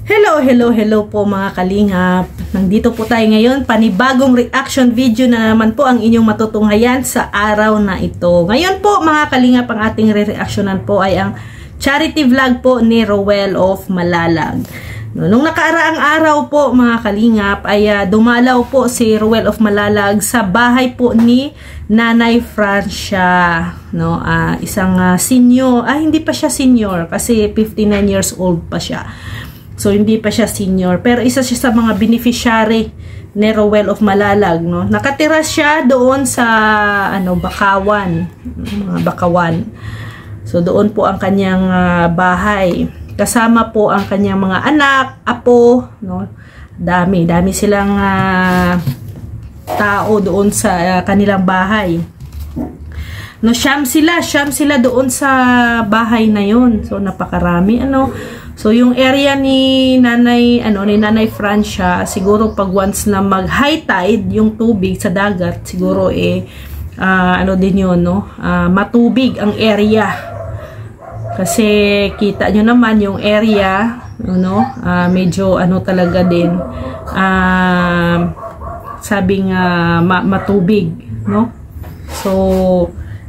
Hello po mga kalingap. Nandito po tayo ngayon, panibagong reaction video na naman po ang inyong matutunghayan sa araw na ito. Ngayon po mga kalingap, ang ating re-reactionan po ay ang charity vlog po ni Roel of Malalag. Nung nakaraang araw po mga kalingap ay dumalaw po si Roel of Malalag sa bahay po ni Nanay Francia. Isang senior, hindi pa siya senior kasi 59 years old pa siya. So, hindi pa siya senior. Pero isa siya sa mga beneficiary ni Roel of Malalag. Nakatira siya doon sa Bakawan. Bakawan. So, doon po ang kanyang bahay. Kasama po ang kanyang mga anak, apo. Dami silang tao doon sa kanilang bahay. Siyam sila doon sa bahay na yun. So, napakarami. So, yung area ni Nanay Francia, siguro pag once na mag high tide, yung tubig sa dagat, siguro din yun, matubig ang area. Kasi kita nyo naman yung area, medyo talaga din, sabing matubig, So,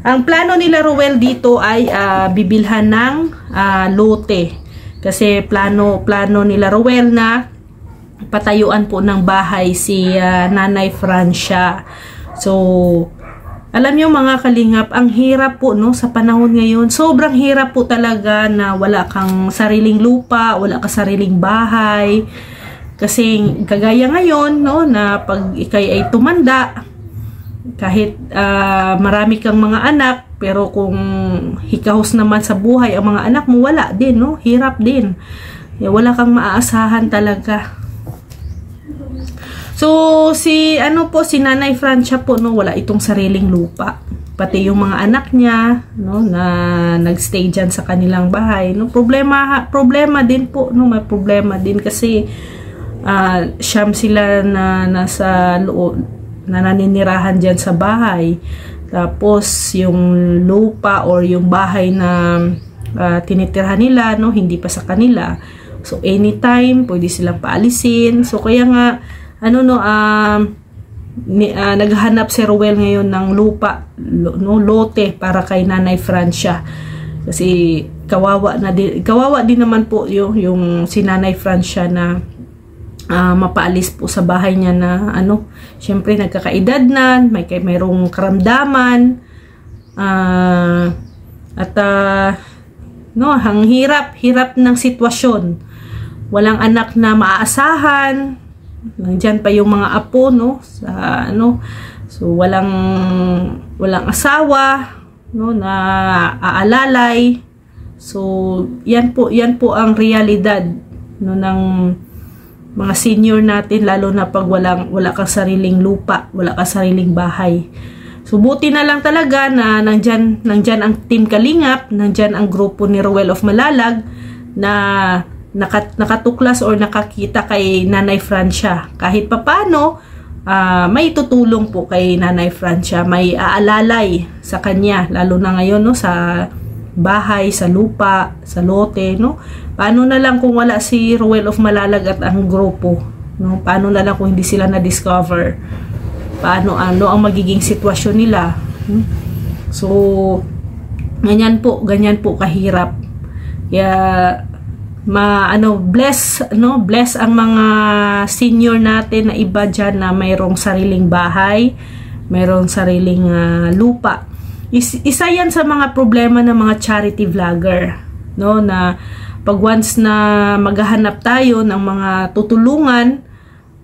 ang plano nila Roel dito ay bibilhan ng lote. Kasi plano nila Roel na patayuan po ng bahay si Nanay Francia. So, alam niyo mga kalingap, ang hirap po sa panahon ngayon. Sobrang hirap po talaga na wala kang sariling lupa, wala kang sariling bahay. Kasi kagaya ngayon, na pag ikay ay tumanda, kahit marami kang mga anak, pero kung hikahos naman sa buhay ang mga anak mo, wala din, hirap din. Wala kang maaasahan talaga. So, si Nanay Francia po, wala itong sariling lupa. Pati yung mga anak niya, na nagstay dyan sa kanilang bahay. Problema din po, may problema din kasi siyam sila na nasa loob, na naninirahan dyan sa bahay. Tapos, yung lupa or yung bahay na tinitirhan nila, hindi pa sa kanila. So, anytime, pwede silang paalisin. So, kaya nga, naghanap si Roel ngayon ng lupa, lote para kay Nanay Francia. Kasi, kawawa din naman po yung si Nanay Francia na mapaalis po sa bahay niya na syempre nagkakaedad na, mayroong karamdaman, ang hirap ng sitwasyon. Walang anak na maaasahan, nandiyan pa yung mga apo, so walang asawa, na aalalay. So yan po ang realidad, ng mga senior natin, lalo na pag wala kang sariling lupa, wala kang sariling bahay. So, buti na lang talaga na nandyan ang Team Kalingap, nandyan ang grupo ni Roel of Malalag na nakatuklas or nakakita kay Nanay Francia. Kahit papano, may tutulong po kay Nanay Francia, may aalalay sa kanya, lalo na ngayon, sa bahay, sa lupa, sa lote, Paano na lang kung wala si Roel of Malalag at ang grupo, Paano na lang kung hindi sila na-discover? Paano, ang magiging sitwasyon nila? So, ganyan po kahirap. Kaya, bless ang mga senior natin na iba dyan na mayroong sariling bahay, mayroong sariling lupa. Isa yan sa mga problema ng mga charity vlogger, na pag once na maghahanap tayo ng mga tutulungan,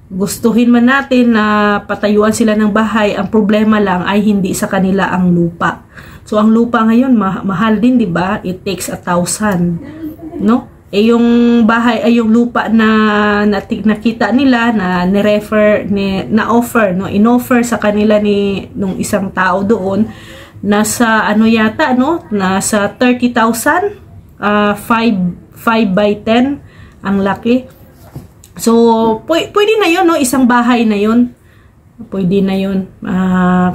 gustuhin man natin na patayuan sila ng bahay, ang problema lang ay hindi sa kanila ang lupa. So, ang lupa ngayon, mahal din, di ba? It takes 1,000, yung bahay ay yung lupa na nakita nila, na in-offer sa kanila nung isang tao doon, nasa nasa 30,000, 5 by 10 ang laki. So pwede na yun, isang bahay na yun, pwede na yun,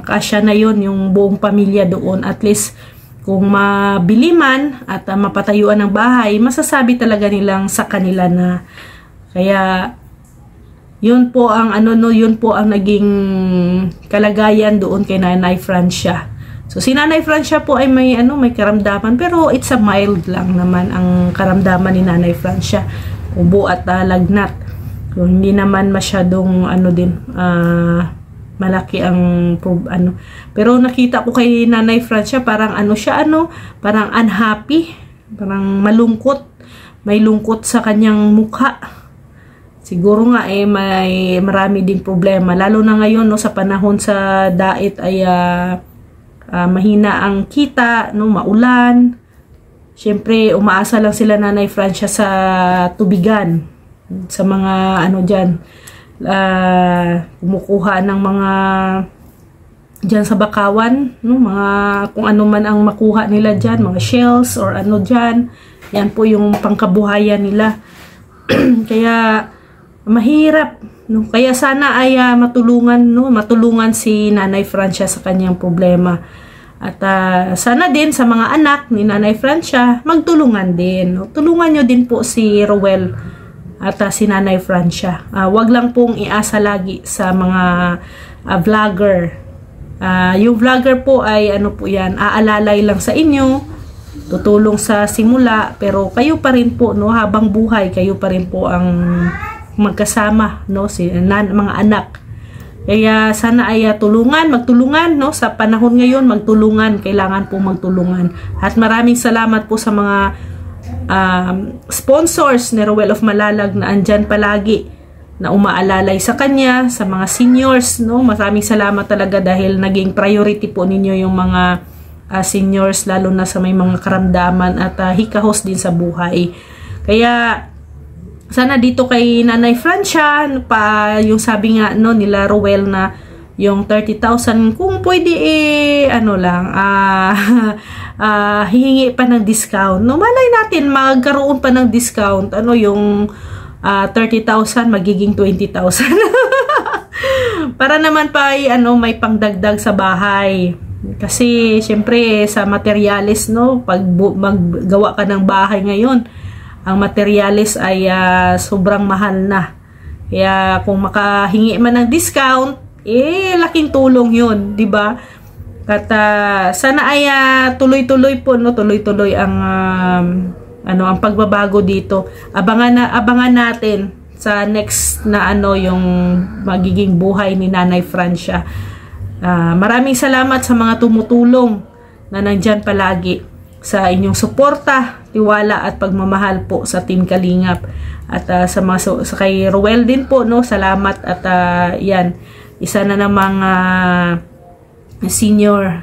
kasya na yun yung buong pamilya doon. At least kung mabili man at mapatayuan ng bahay, masasabi talaga nilang sa kanila na Kaya yun po ang yun po ang naging kalagayan doon kay Nanay Francia. So si Nanay Francia po ay may karamdaman, pero it's a mild lang naman ang karamdaman ni Nanay Francia. Ubo at lagnat. So hindi naman masyadong malaki ang pero nakita ko kay Nanay Francia parang parang unhappy, parang malungkot. May lungkot sa kanyang mukha. Siguro nga may marami ding problema, lalo na ngayon sa panahon sa diet ay mahina ang kita, maulan. Siyempre umaasa lang sila Nanay Francia sa tubigan, sa mga diyan, kumukuha ng mga diyan sa bakawan, mga kung ano man ang makuha nila diyan, mga shells or diyan. Yan po yung pangkabuhayan nila. Kaya mahirap, Kaya sana ay matulungan si Nanay Francia sa kanyang problema. At sana din sa mga anak ni Nanay Francia, magtulungan din. Tulungan nyo din po si Rowel at si Nanay Francia. Wag lang pong iasa lagi sa mga vlogger. Yung vlogger po ay yan, aalalay lang sa inyo, tutulong sa simula, pero kayo pa rin po habang buhay, kayo pa rin po ang magkasama mga anak. Kaya sana ay magtulungan sa panahon ngayon, magtulungan, kailangan po magtulungan. At maraming salamat po sa mga sponsors ni Rowel of Malalag na andyan palagi na umaalalay sa kanya, sa mga seniors, maraming salamat talaga dahil naging priority po ninyo yung mga seniors, lalo na sa may mga karamdaman at hikahos din sa buhay. Kaya sana dito kay Nanay Francia yung sabi nga nila Rowel na yung 30,000 kung pwede hihingi pa ng discount. Malay natin magkaroon pa ng discount, yung 30,000 magiging 20,000 para naman pa may pangdagdag sa bahay. Kasi syempre sa materyales pag maggawa ka ng bahay ngayon, ang materyales ay sobrang mahal na. Kaya kung makahingi man ng discount, laking tulong 'yun, 'di ba? At sana ay tuloy-tuloy po tuloy-tuloy ang ang pagbabago dito. Abangan natin sa next na yung magiging buhay ni Nanay Francia. Maraming salamat sa mga tumutulong na nandyan palagi sa inyong suporta, tiwala at pagmamahal po sa Team Kalingap. At sa kay Rowel din po, salamat at yan, isa na namang senior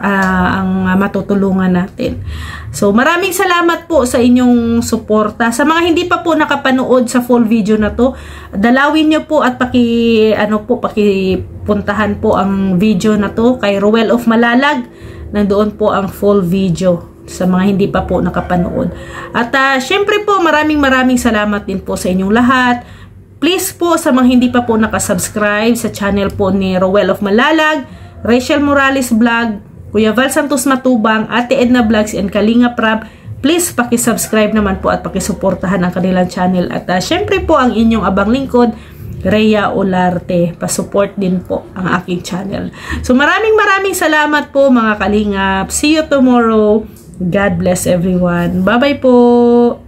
ang matutulungan natin. So maraming salamat po sa inyong suporta. Sa mga hindi pa po nakapanood sa full video na to, dalawin nyo po at pakipuntahan po ang video na to kay Rowel of Malalag. Nandoon po ang full video sa mga hindi pa po nakapanood. At syempre po maraming salamat din po sa inyong lahat. Please po sa mga hindi pa po nakasubscribe sa channel po ni Rowel of Malalag, Rachel Morales Vlog, Kuya Val Santos Matubang, Ate Edna Vlogs, and Kalinga Prab, please pakisubscribe naman po at pakisuportahan ang kanilang channel. At syempre po ang inyong abang lingkod, Rhea Olarte. Pasupport din po ang aking channel. So maraming salamat po mga Kalingap. See you tomorrow. God bless everyone. Bye-bye po.